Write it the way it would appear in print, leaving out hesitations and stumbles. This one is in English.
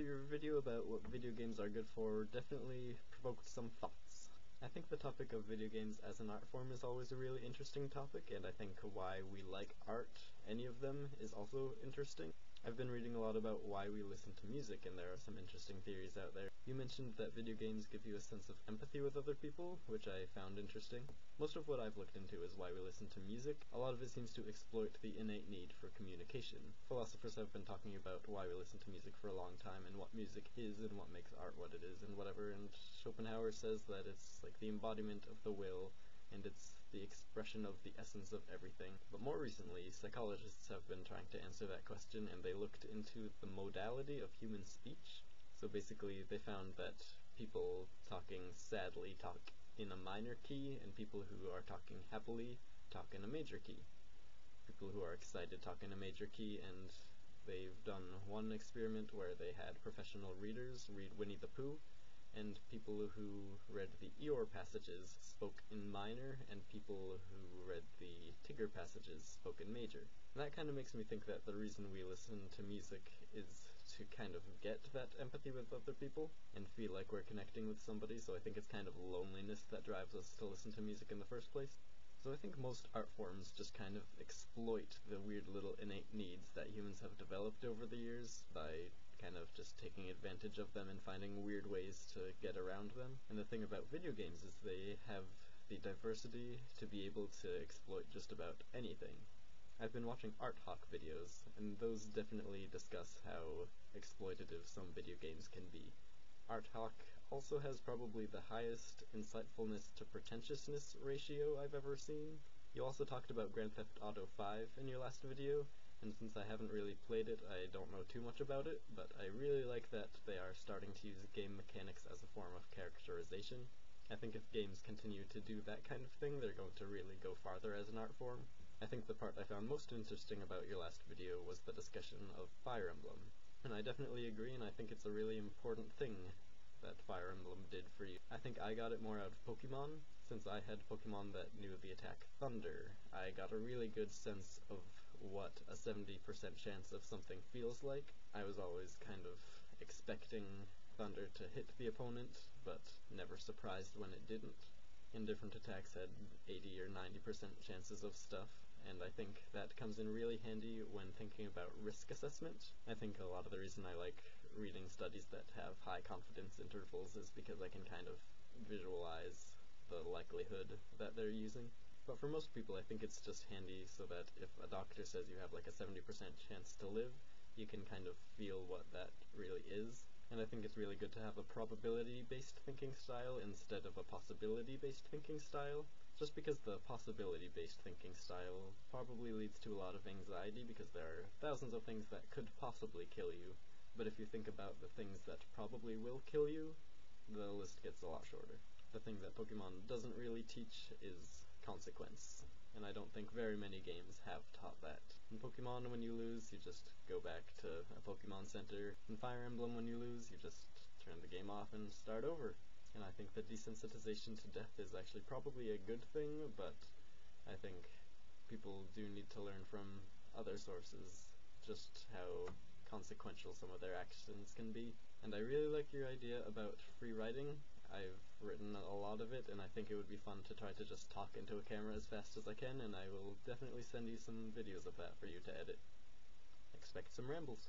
earlier video about what video games are good for definitely provoked some thoughts. I think the topic of video games as an art form is always a really interesting topic, and I think why we like art, any of them, is also interesting. I've been reading a lot about why we listen to music, and there are some interesting theories out there. You mentioned that video games give you a sense of empathy with other people, which I found interesting. Most of what I've looked into is why we listen to music. A lot of it seems to exploit the innate need for communication. Philosophers have been talking about why we listen to music for a long time, and what music is, and what makes art what it is, and whatever, and Schopenhauer says that it's like the embodiment of the will, and it's the expression of the essence of everything. But more recently, psychologists have been trying to answer that question, and they looked into the modality of human speech. So basically, they found that people talking sadly talk in a minor key, and people who are talking happily talk in a major key. People who are excited talk in a major key, and they've done one experiment where they had professional readers read Winnie the Pooh, and people who read the Eeyore passages spoke in minor, and people who read the Tigger passages spoke in major. And that kind of makes me think that the reason we listen to music is to kind of get that empathy with other people, and feel like we're connecting with somebody, so I think it's kind of loneliness that drives us to listen to music in the first place. So I think most art forms just kind of exploit the weird little innate needs that humans have developed over the years by kind of just taking advantage of them and finding weird ways to get around them. And the thing about video games is they have the diversity to be able to exploit just about anything. I've been watching Art Hawk videos, and those definitely discuss how exploitative some video games can be. Art Hawk also has probably the highest insightfulness to pretentiousness ratio I've ever seen. You also talked about Grand Theft Auto 5 in your last video, and since I haven't really played it, I don't know too much about it, but I really like that they are starting to use game mechanics as a form of characterization. I think if games continue to do that kind of thing, they're going to really go farther as an art form. I think the part I found most interesting about your last video was the discussion of Fire Emblem. And I definitely agree, and I think it's a really important thing that Fire Emblem did for you. I think I got it more out of Pokemon. Since I had Pokemon that knew the attack Thunder, I got a really good sense of what a 70% chance of something feels like. I was always kind of expecting Thunder to hit the opponent, but never surprised when it didn't. And different attacks had 80 or 90% chances of stuff, and I think that comes in really handy when thinking about risk assessment. I think a lot of the reason I like reading studies that have high confidence intervals is because I can kind of visualize the likelihood that they're using. But for most people, I think it's just handy so that if a doctor says you have like a 70% chance to live, you can kind of feel what that really is. And I think it's really good to have a probability-based thinking style instead of a possibility-based thinking style, just because the possibility-based thinking style probably leads to a lot of anxiety because there are thousands of things that could possibly kill you, but if you think about the things that probably will kill you, the list gets a lot shorter. The thing that Pokemon doesn't really teach is consequence, and I don't think very many games have taught that. In Pokemon, when you lose, you just go back to a Pokemon Center. In Fire Emblem, when you lose, you just turn the game off and start over. And I think the desensitization to death is actually probably a good thing, but I think people do need to learn from other sources just how consequential some of their actions can be. And I really like your idea about free writing. I've written a lot of it, and I think it would be fun to try to just talk into a camera as fast as I can, and I will definitely send you some videos of that for you to edit. Expect some rambles.